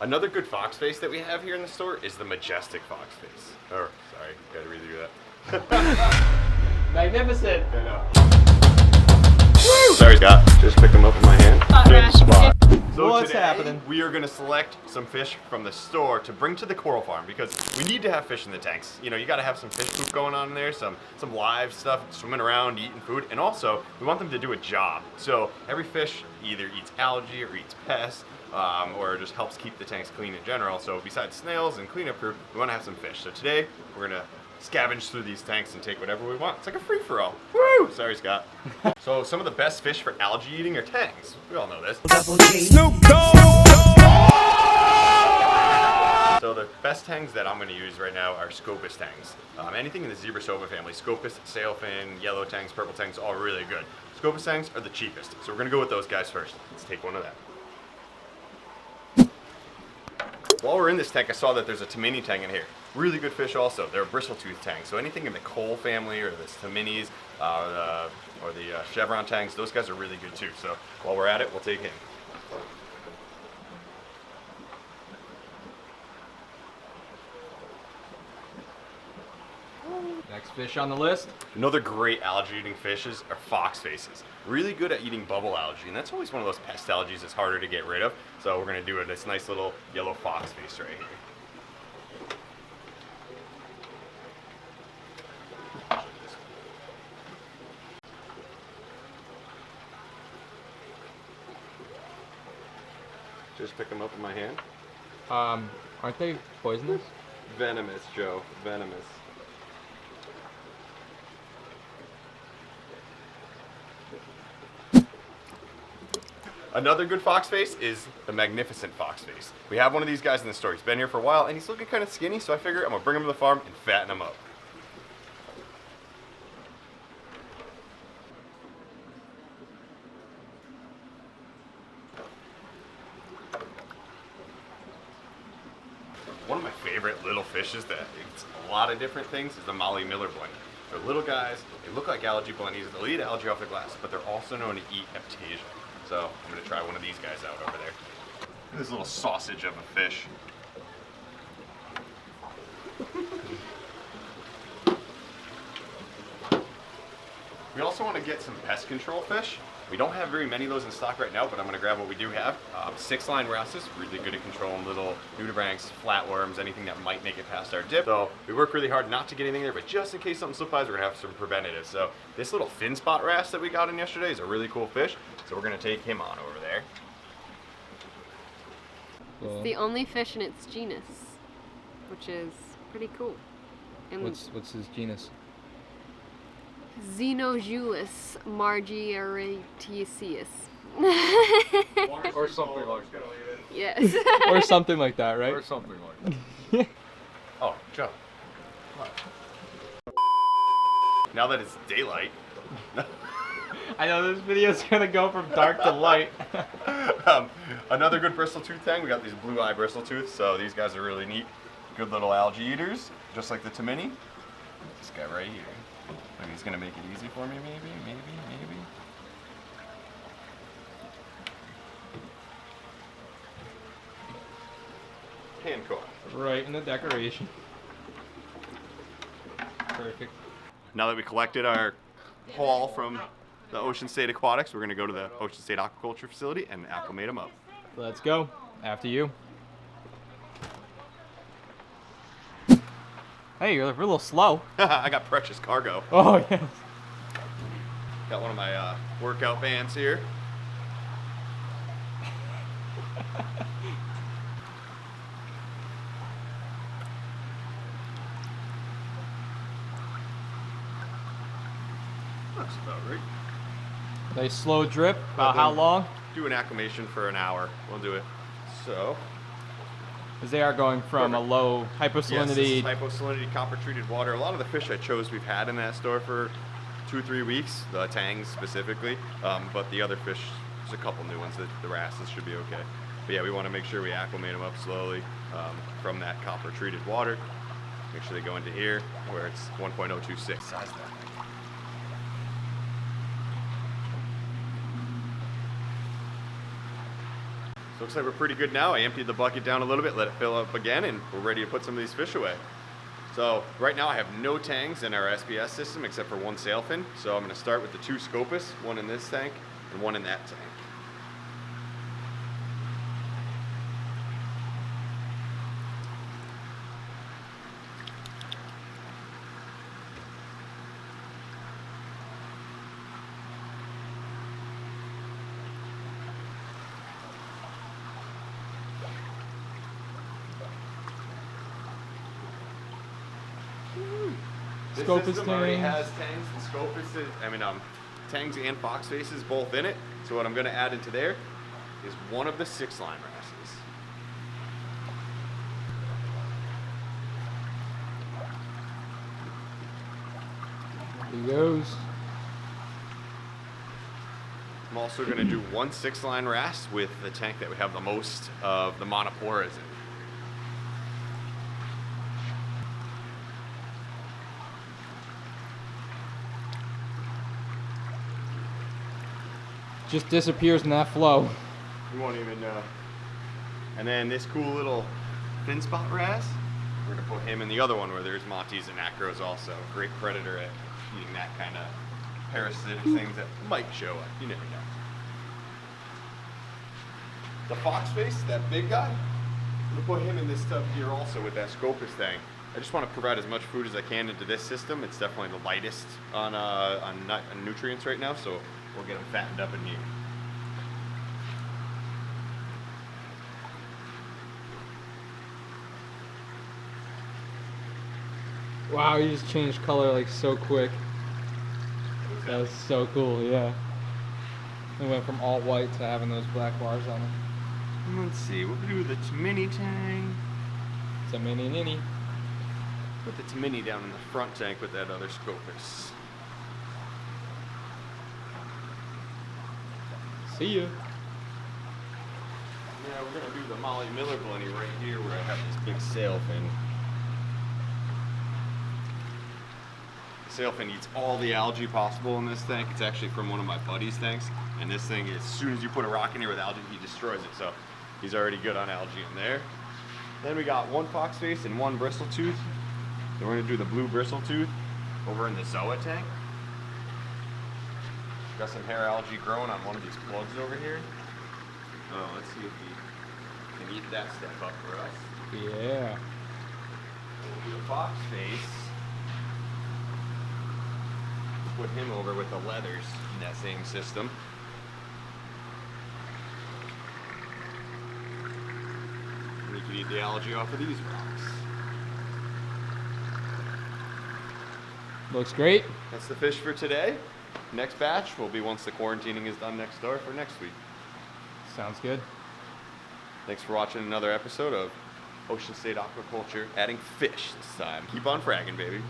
Another good fox face that we have here in the store is the majestic fox face. Or, sorry, gotta redo that. Magnificent. I know. Sorry, Scott. Just picked them up in my hand. Good spot. So What's today, happening? we are going to select some fish from the store to bring to the coral farm because we need to have fish in the tanks. You know, you got to have some fish poop going on in there, some live stuff swimming around, eating food, and also we want them to do a job. So every fish either eats algae or eats pests, or just helps keep the tanks clean in general. So besides snails and cleanup crew, we want to have some fish. So today we're going to scavenge through these tanks and take whatever we want. It's like a free-for-all. Woo! Sorry, Scott. So some of the best fish for algae eating are tangs. We all know this. Snoop Dogg. So the best tangs that I'm going to use right now are Scopus tangs. Anything in the Zebrasoba family, Scopus, sailfin, yellow tangs, purple tangs, all really good. Scopus tangs are the cheapest, so we're going to go with those guys first. Let's take one of them. While we're in this tank, I saw that there's a Tamini tang in here. Really good fish also. They're a bristle-tooth tang. So anything in the coal family or the Taminis or the chevron tangs, those guys are really good too. So while we're at it, we'll take him. Next fish on the list. Another great algae-eating fishes are fox faces. Really good at eating bubble algae, and that's always one of those pest algae that's harder to get rid of. So we're going to do this nice little yellow fox face right here. Just pick them up in my hand. Aren't they poisonous? Venomous, Joe. Venomous. Another good fox face is the magnificent fox face. We have one of these guys in the store. He's been here for a while and he's looking kind of skinny, so I figure I'm going to bring him to the farm and fatten him up. One of my favorite little fishes that eats a lot of different things is the Molly Miller blenny. They're little guys, they look like algae blennies, they'll eat algae off the glass, but they're also known to eat aptasia. So I'm going to try one of these guys out over there. This little sausage of a fish. We also want to get some pest control fish. We don't have very many of those in stock right now, but I'm going to grab what we do have. 6-line wrasses, really good at controlling little nudibranchs, flatworms, anything that might make it past our dip. So we work really hard not to get anything there, but just in case something supplies, we're going to have some preventatives. So this little fin spot wrasse that we got in yesterday is a really cool fish. So we're going to take him on over there. It's the only fish in its genus, which is pretty cool. And What's his genus? Xenojulus margiaritiaceus. Or something like that. Yes. Or something like that, right? Or something like that. Oh, Joe. Now that it's daylight. I know this video's gonna go from dark to light. Another good bristle-tooth tang. We got these blue-eye bristle-tooths, so these guys are really neat. Good little algae eaters, just like the Tamini. This guy right here. Maybe he's gonna make it easy for me, maybe. Hand caught. Right in the decoration. Perfect. Now that we collected our haul from the Ocean State Aquatics, we're gonna go to the Ocean State Aquaculture Facility and acclimate them up. Let's go. After you. Hey, you're a little slow. I got precious cargo. Oh, yes. Got one of my workout bands here. That's about right. Nice slow drip. About how long? Do an acclimation for an hour. We'll do it. So. Because they are going from a low hyposalinity. Yes, this is hyposalinity copper treated water. A lot of the fish I chose we've had in that store for 2-3 weeks, the tangs specifically, but the other fish, there's a couple new ones that the wrasses should be okay. But yeah, we want to make sure we acclimate them up slowly from that copper treated water. Make sure they go into here where it's 1.026. Size that. So looks like we're pretty good now. I emptied the bucket down a little bit, let it fill up again, and we're ready to put some of these fish away. So right now I have no tangs in our SPS system except for one sailfin. So I'm going to start with the 2 Scopus, one in this tank and one in that tank. This Scopus system already tangs. has tangs and Scopuses, tangs and fox faces both in it. So what I'm going to add into there is one of the 6-line wrasses. There he goes. I'm also going to do one 6-line wrasse with the tank that we have the most of the monoporas in. Just disappears in that flow. You won't even And then this cool little fin spot wrasse, we're going to put him in the other one where there's monties and acros also. Great predator at eating that kind of parasitic things that might show up. You never know. The fox face, that big guy, I'm going to put him in this tub here also with that Scopus thing. I just want to provide as much food as I can into this system. It's definitely the lightest on nutrients right now, so we'll get them fattened up in here. Wow, you just changed color like so quick. That was so cool, yeah. It went from all white to having those black bars on it. Let's see, we'll do the mini tank. It's a mini ninny. Put the mini down in the front tank with that other Scopus. See you. Yeah, we're gonna do the Molly Miller Blenny right here where I have this big sailfin. The sailfin eats all the algae possible in this tank. It's actually from one of my buddy's tanks. And this thing, as soon as you put a rock in here with algae, he destroys it. So he's already good on algae in there. Then we got one fox face and one bristle tooth. So we're gonna do the blue bristle tooth over in the Zoa tank. Got some hair algae growing on one of these plugs over here. Oh, let's see if he can eat that stuff up for us. Yeah. We'll do the fox face. Put him over with the leathers in that same system. And you can eat the algae off of these rocks. Looks great. That's the fish for today. Next batch will be once the quarantining is done next door for next week. Sounds good. Thanks for watching another episode of Ocean State Aquaculture, adding fish this time. Keep on fragging, baby.